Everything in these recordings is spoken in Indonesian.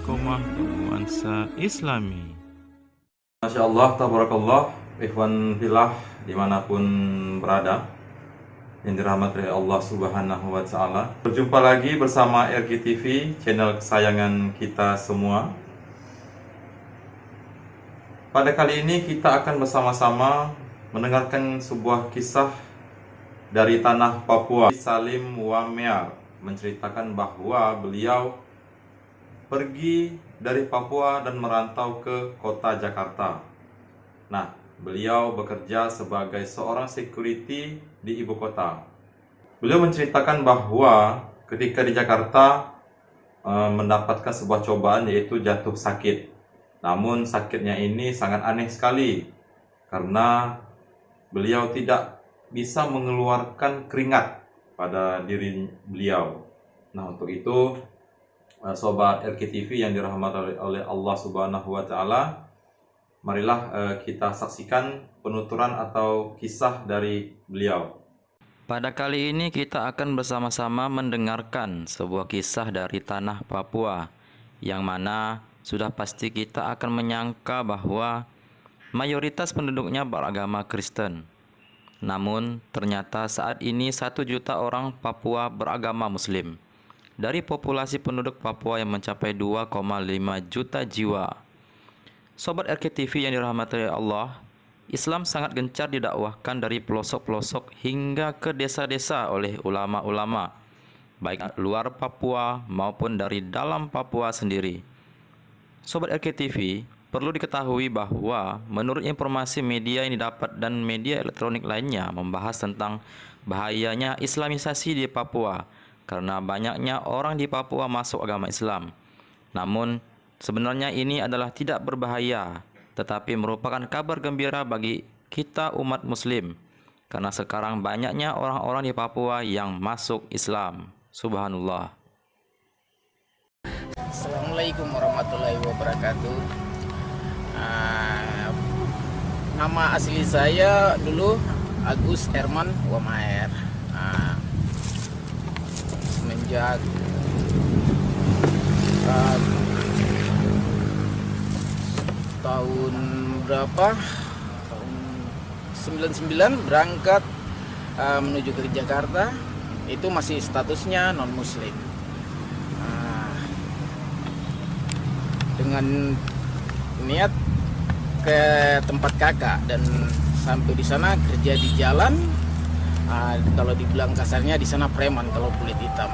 istiqomah nuansa Islami. Masya Allah, tabarakallah, ikhwan fillah dimanapun berada yang dirahmati oleh Allah Subhanahu wa Ta'ala. Berjumpa lagi bersama RGTV, channel kesayangan kita semua. Pada kali ini kita akan bersama-sama mendengarkan sebuah kisah dari tanah Papua. Salim Wamear menceritakan bahwa beliau pergi dari Papua dan merantau ke kota Jakarta. Nah, beliau bekerja sebagai seorang security di ibu kota. Beliau menceritakan bahwa ketika di Jakarta mendapatkan sebuah cobaan, yaitu jatuh sakit. Namun sakitnya ini sangat aneh sekali karena beliau tidak bisa mengeluarkan keringat pada diri beliau. Nah, untuk itu Sobat RGTV yang dirahmati oleh Allah Subhanahu wa Ta'ala, marilah kita saksikan penuturan atau kisah dari beliau. Pada kali ini kita akan bersama-sama mendengarkan sebuah kisah dari tanah Papua, yang mana sudah pasti kita akan menyangka bahwa mayoritas penduduknya beragama Kristen. Namun ternyata saat ini 1 juta orang Papua beragama Muslim dari populasi penduduk Papua yang mencapai 2,5 juta jiwa. Sobat RGTV yang dirahmati Allah, Islam sangat gencar didakwahkan dari pelosok-pelosok hingga ke desa-desa oleh ulama-ulama, baik luar Papua maupun dari dalam Papua sendiri. Sobat RGTV, perlu diketahui bahwa menurut informasi media yang didapat dan media elektronik lainnya membahas tentang bahayanya Islamisasi di Papua karena banyaknya orang di Papua masuk agama Islam. Namun sebenarnya ini adalah tidak berbahaya, tetapi merupakan kabar gembira bagi kita umat Muslim, karena sekarang banyaknya orang-orang di Papua yang masuk Islam. Subhanallah. Assalamualaikum warahmatullahi wabarakatuh. Nama asli saya dulu Agus Herman Wamaer. Semenjak tahun berapa? Tahun 99 berangkat menuju ke Jakarta. Itu masih statusnya non-muslim. Dengan niat ke tempat kakak dan sampai di sana kerja di jalan. Kalau dibilang kasarnya di sana preman kalau kulit hitam.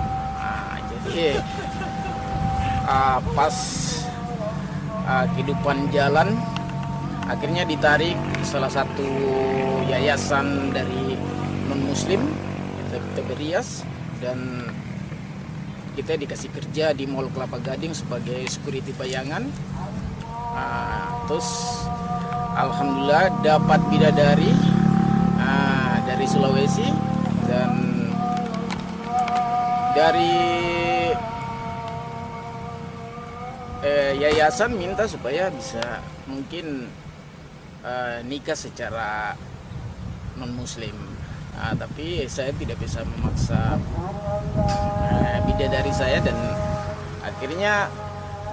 Jadi pas kehidupan jalan akhirnya ditarik salah satu yayasan dari non-muslim, Teberias, dan kita dikasih kerja di Mall Kelapa Gading sebagai security bayangan. Terus alhamdulillah dapat bidadari dari Sulawesi, dan dari yayasan minta supaya bisa mungkin nikah secara non-muslim. Tapi saya tidak bisa memaksa bidadari saya, dan akhirnya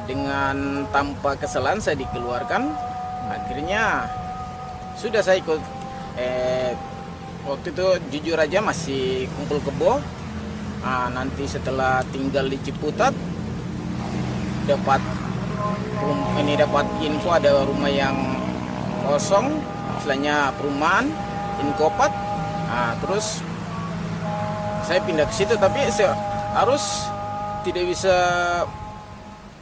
dengan tanpa kesalahan saya dikeluarkan. Akhirnya sudah saya ikut. Waktu itu jujur aja masih kumpul kebo. Nanti setelah tinggal di Ciputat dapat info ada rumah yang kosong, istilahnya perumahan Inkopat. Terus saya pindah ke situ, tapi saya harus tidak bisa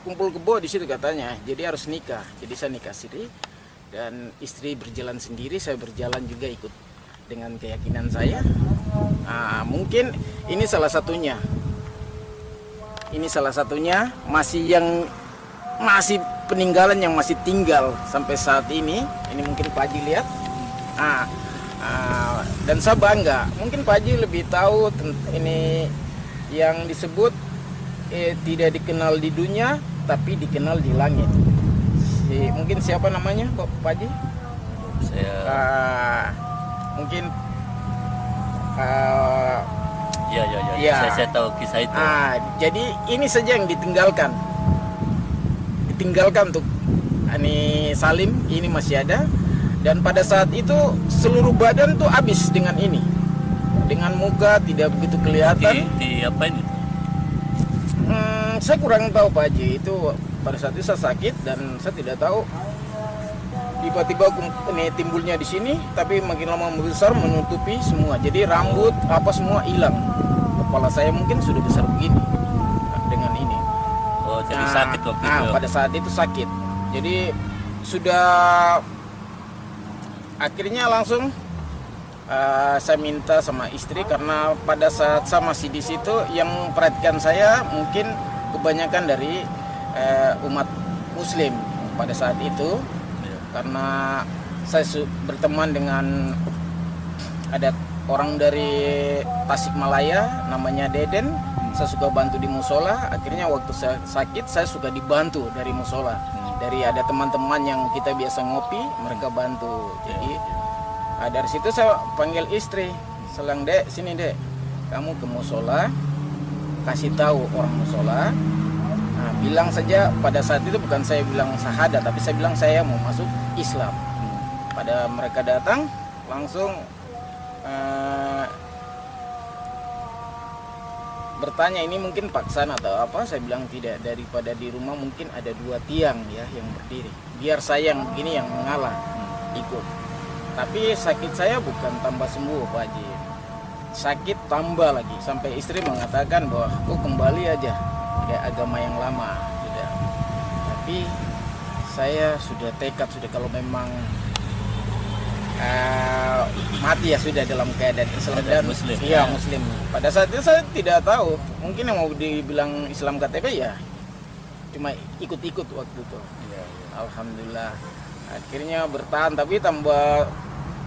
kumpul kebo di situ katanya. Jadi harus nikah. Jadi saya nikah sendiri dan istri berjalan sendiri, saya berjalan juga ikut dengan keyakinan saya. Mungkin ini salah satunya. Ini salah satunya masih peninggalan yang masih tinggal sampai saat ini. Ini mungkin Pak Haji lihat. Dan saya bangga. Mungkin Pak Haji lebih tahu ini yang disebut tidak dikenal di dunia tapi dikenal di langit. Mungkin siapa namanya Pak Haji? Saya mungkin ya. Saya tahu kisah itu. Jadi ini saja yang ditinggalkan. ditinggalkan untuk ini Salim ini masih ada. Dan pada saat itu seluruh badan tuh habis dengan ini, dengan muka tidak begitu kelihatan. Di apa ini? Saya kurang tahu Pak Haji, itu pada saat itu saya sakit dan saya tidak tahu. Tiba-tiba ini timbulnya di sini, tapi makin lama besar menutupi semua. Jadi rambut apa semua hilang. Kepala saya mungkin sudah besar begini dengan ini. Oh, jadi sakit waktu itu. Pada saat itu sakit. Jadi sudah akhirnya langsung saya minta sama istri, karena pada saat saya masih di situ yang perhatikan saya mungkin kebanyakan dari umat Muslim pada saat itu, karena saya berteman dengan ada orang dari Tasikmalaya namanya Deden. Saya suka bantu di musola. Akhirnya waktu saya sakit saya suka dibantu dari musola. Dari ada teman-teman yang kita biasa ngopi, mereka bantu. Jadi dari situ saya panggil istri, selang Dek, sini Dek, kamu ke musola, kasih tahu orang musola. Nah, bilang saja pada saat itu bukan saya bilang syahadat, tapi saya bilang saya mau masuk Islam. Pada mereka datang langsung bertanya ini mungkin paksaan atau apa. Saya bilang tidak, daripada di rumah mungkin ada 2 tiang ya yang berdiri, biar saya yang begini yang mengalah ikut. Tapi sakit saya bukan tambah sembuh Pak Haji, sakit tambah lagi, sampai istri mengatakan bahwa aku kembali aja ke agama yang lama sudah. Tapi saya sudah tekad sudah, kalau memang mati ya sudah dalam keadaan Islam dan Muslim. Iya Muslim. Pada saat itu saya tidak tahu, mungkin yang mau dibilang Islam KTP ya cuma ikut-ikut waktu itu. Alhamdulillah akhirnya bertahan, tapi tambah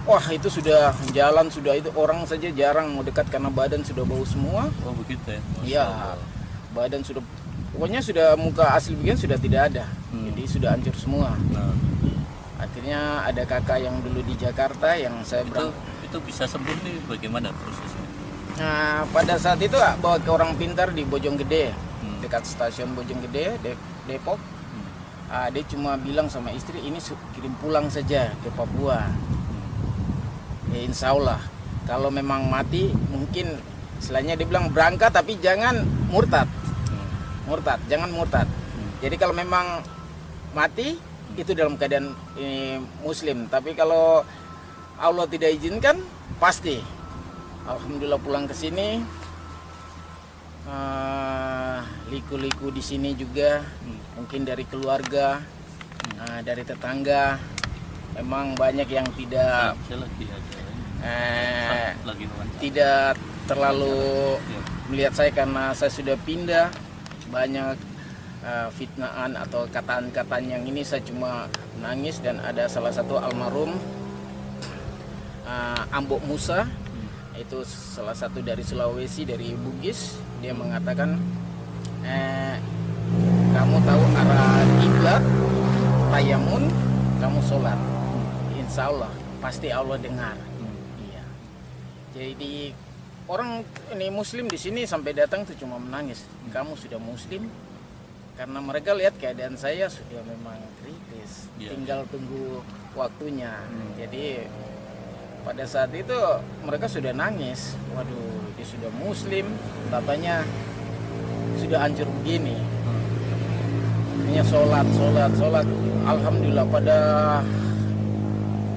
wah itu sudah jalan, sudah itu orang saja jarang mau dekat karena badan sudah bau semua. Oh begitu ya? Iya, badan sudah pokoknya sudah muka asli begini sudah tidak ada. Jadi sudah hancur semua. Akhirnya ada kakak yang dulu di Jakarta yang saya itu bisa sembuh nih, bagaimana prosesnya? Nah pada saat itu bawa ke orang pintar di Bojonggede, dekat stasiun Bojonggede, Depok. Dia cuma bilang sama istri, ini kirim pulang saja ke Papua. Ya, insya Allah kalau memang mati mungkin istilahnya dia bilang berangkat tapi jangan murtad. Jangan murtad. Jadi kalau memang mati itu dalam keadaan Muslim, tapi kalau Allah tidak izinkan pasti. Alhamdulillah pulang ke sini, liku-liku di sini juga, mungkin dari keluarga, dari tetangga, memang banyak yang tidak tidak terlalu melihat saya karena saya sudah pindah. Banyak fitnaan atau kataan-kataan yang ini saya cuma menangis. Dan ada salah satu almarhum Ambok Musa, itu salah satu dari Sulawesi, dari Bugis. Dia mengatakan kamu tahu arah kiblat, tayamun, kamu sholat, insya Allah pasti Allah dengar. Iya. Jadi orang ini Muslim di sini sampai datang tuh cuma menangis. Kamu sudah Muslim, karena mereka lihat keadaan saya sudah memang kritis, tinggal tunggu waktunya. Jadi pada saat itu mereka sudah nangis, waduh dia sudah Muslim, katanya sudah hancur begini. Hanya sholat. Alhamdulillah pada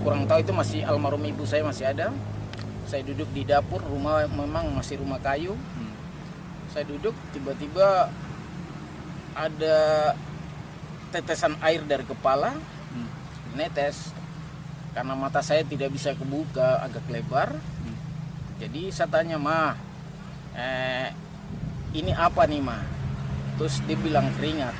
kurang tahu itu masih almarhum ibu saya masih ada. Saya duduk di dapur, rumah memang masih rumah kayu. Saya duduk, tiba-tiba ada tetesan air dari kepala netes, karena mata saya tidak bisa kebuka, agak lebar. Jadi saya tanya, Ma, ini apa nih Ma? Terus dia bilang keringat.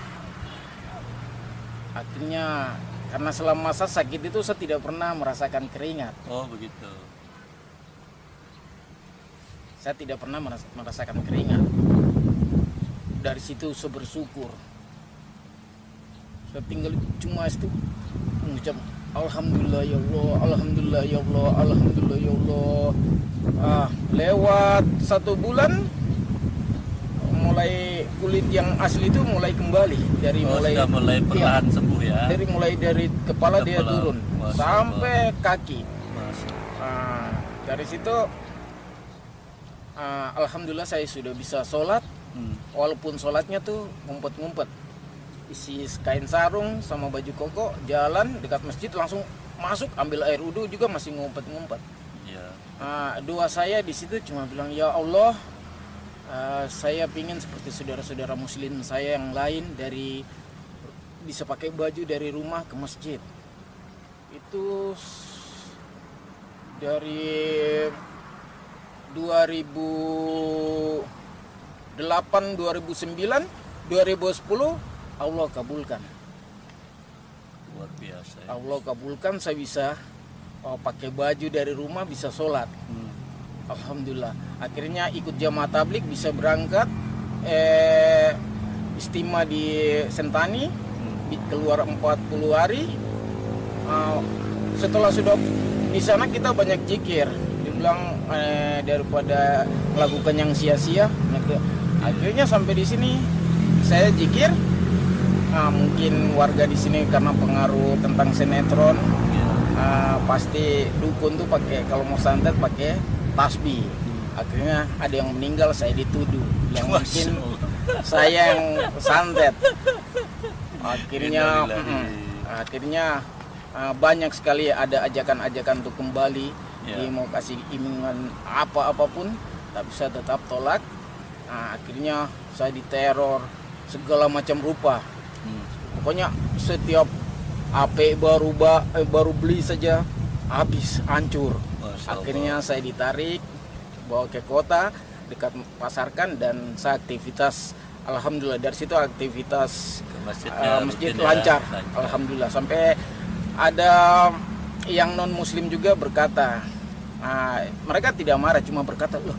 Akhirnya karena selama saya sakit itu saya tidak pernah merasakan keringat. Oh begitu. Saya tidak pernah merasakan keringat. Dari situ saya bersyukur. Saya tinggal cuma itu mengucap Alhamdulillah ya Allah, Alhamdulillah ya Allah, Alhamdulillah ya Allah. Lewat 1 bulan mulai kulit yang asli itu mulai kembali dari sudah mulai perlahan sembuh ya. Dari kepala dia turun Masya sampai kaki. Masya Dari situ alhamdulillah saya sudah bisa sholat. Walaupun sholatnya tuh ngumpet-ngumpet, isi kain sarung sama baju koko, jalan dekat masjid langsung masuk ambil air wudhu juga masih ngumpet-ngumpet. Ya. Doa saya di situ cuma bilang, ya Allah, saya pingin seperti saudara-saudara muslim saya yang lain, dari bisa pakai baju dari rumah ke masjid. Itu dari 2008, 2009, 2010 Allah kabulkan. Luar biasa ya. Allah kabulkan, saya bisa pakai baju dari rumah, bisa sholat. Alhamdulillah. Akhirnya ikut jamaah tablik, bisa berangkat istimewa di Sentani, keluar 40 hari. Setelah sudah di sana kita banyak zikir. Dibilang daripada melakukan yang sia-sia. Akhirnya sampai di sini saya zikir. Mungkin warga di sini karena pengaruh tentang sinetron, pasti dukun tuh pakai, kalau mau santet pakai tasbih. Akhirnya ada yang meninggal, saya dituduh yang mungkin saya yang santet. Akhirnya banyak sekali ada ajakan-ajakan untuk kembali, dia mau kasih iming-iming apapun, tapi saya tetap tolak. Akhirnya saya diteror segala macam rupa. Pokoknya setiap HP baru beli saja habis, hancur. Akhirnya saya ditarik, bawa ke kota dekat Pasarkan, dan saya aktivitas. Alhamdulillah dari situ aktivitas masjid lancar. Alhamdulillah, sampai ada yang non muslim juga berkata, mereka tidak marah, cuma berkata, loh,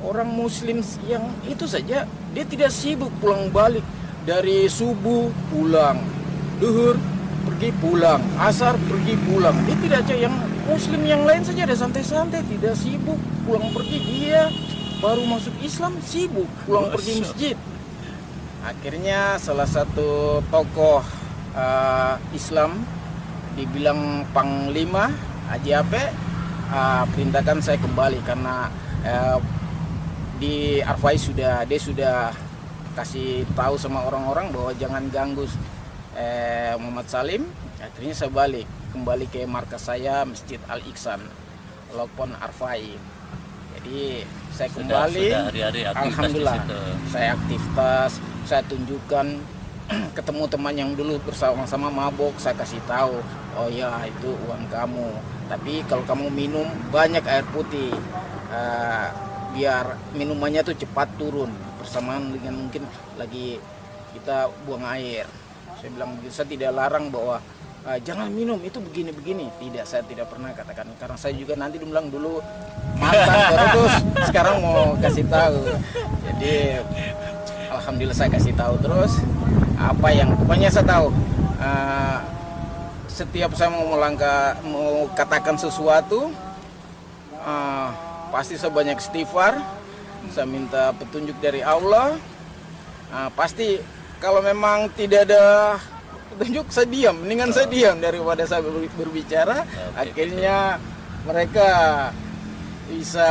orang muslim yang itu saja dia tidak sibuk pulang balik, dari subuh pulang, duhur pergi pulang, asar pergi pulang. Dia tidak, yang muslim yang lain saja ada santai-santai, tidak sibuk pulang pergi. Dia baru masuk Islam sibuk pulang pergi masjid. Akhirnya salah satu tokoh Islam, dibilang Panglima Haji Ape, perintahkan saya kembali karena di Arfai dia sudah kasih tahu sama orang-orang bahwa jangan ganggu Muhammad Salim. Akhirnya saya kembali ke markas saya, Masjid Al Ihsan, Lokpon Arfai. Jadi saya kembali, sudah hari-hari alhamdulillah saya aktivitas, saya tunjukkan, ketemu teman yang dulu bersama-sama mabok, saya kasih tahu, oh ya itu uang kamu, tapi kalau kamu minum banyak air putih, biar minumannya tuh cepat turun, bersamaan dengan mungkin lagi kita buang air. Saya bilang, saya tidak larang bahwa jangan minum itu begini-begini, tidak, saya tidak pernah katakan, karena saya juga nanti bilang dulu mantan terus, sekarang mau kasih tahu. Jadi alhamdulillah saya kasih tahu terus apa yang pokoknya saya tahu. Setiap saya mau katakan sesuatu, pasti saya banyak istighfar, saya minta petunjuk dari Allah. Pasti kalau memang tidak ada petunjuk, saya diam, mendingan saya diam daripada saya berbicara. Akhirnya mereka bisa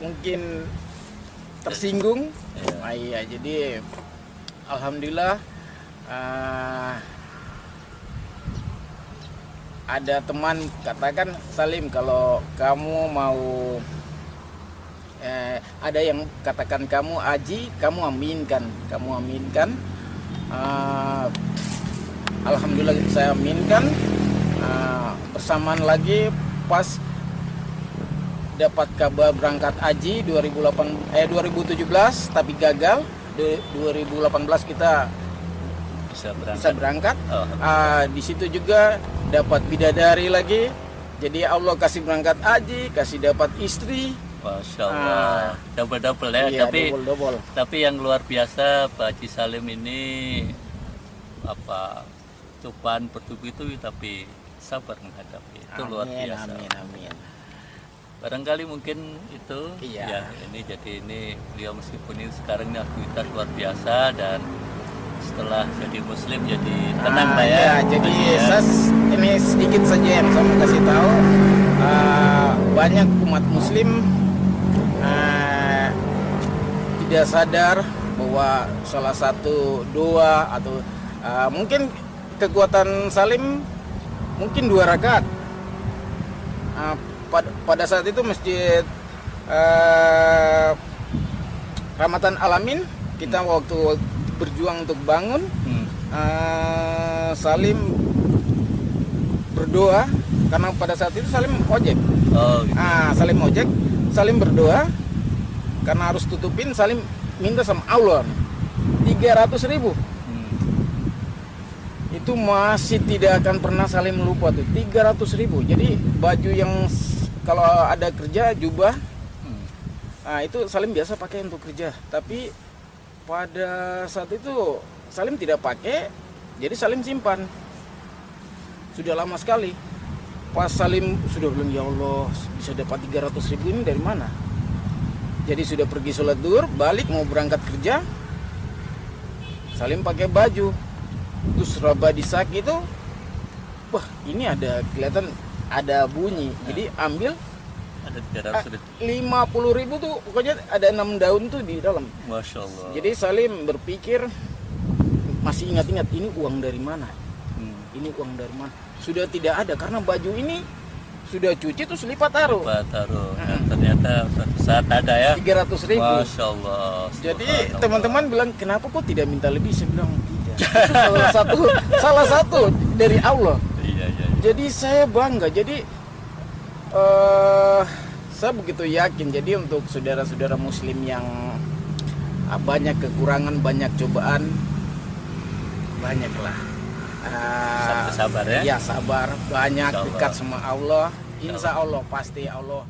mungkin tersinggung. Iya, jadi alhamdulillah ada teman katakan, Salim, kalau kamu mau ada yang katakan kamu aji, kamu aminkan. Alhamdulillah saya aminkan. Bersamaan lagi pas dapat kabar berangkat haji 2017 tapi gagal. 2018 kita bisa berangkat. Di situ juga dapat bidadari lagi. Jadi Allah kasih berangkat haji, kasih dapat istri. Masya Allah, double ya. Iya, tapi double. Tapi yang luar biasa Pak Haji Salim ini cobaan bertubi itu tapi sabar menghadapi. Itu luar biasa. Amin. Barangkali mungkin itu Iya. ya ini jadi ini beliau meskipun ini sekarang ini aktivitas luar biasa dan setelah jadi muslim jadi tenang lah ya. Jadi Haji, ya. ini sedikit saja yang saya mau kasih tahu. Banyak umat muslim tidak sadar bahwa salah satu doa atau mungkin kekuatan salim mungkin 2 rakaat. Pada saat itu masjid Rahmatan Alamin kita waktu berjuang untuk bangun, Salim berdoa karena pada saat itu Salim ojek. Oh, gitu. Salim berdoa karena harus tutupin. Salim minta sama Allah 300.000. Itu masih tidak akan pernah Salim lupa tuh 300.000. Jadi baju yang kalau ada kerja jubah, itu Salim biasa pakai untuk kerja. Tapi pada saat itu Salim tidak pakai, jadi Salim simpan. Sudah lama sekali. Pas Salim sudah bilang, ya Allah bisa dapat 300.000 ini dari mana? Jadi sudah pergi sholat duhur, balik mau berangkat kerja, Salim pakai baju. Terus raba di sak itu, wah ini ada kelihatan ada bunyi. Jadi ambil Ada 50.000 tuh, pokoknya ada 6 daun tuh di dalam. Masya Allah. Jadi Salim berpikir, masih ingat-ingat ini uang dari mana? Ini uang dari mana? Sudah tidak ada karena baju ini sudah cuci terus lipat taruh. Lipat taruh. Dan ternyata suatu saat ada ya. 300.000. Masya Allah. Jadi Subhanallah. teman-teman bilang kenapa kok tidak minta lebih? Saya bilang tidak. Itu salah satu dari Allah. Iya. Jadi saya bangga. Jadi saya begitu yakin. Jadi untuk saudara-saudara muslim yang banyak kekurangan, banyak cobaan, banyaklah Sabar ya. Ya sabar, banyak Insya Allah. dekat sama Allah. Insya Allah pasti Allah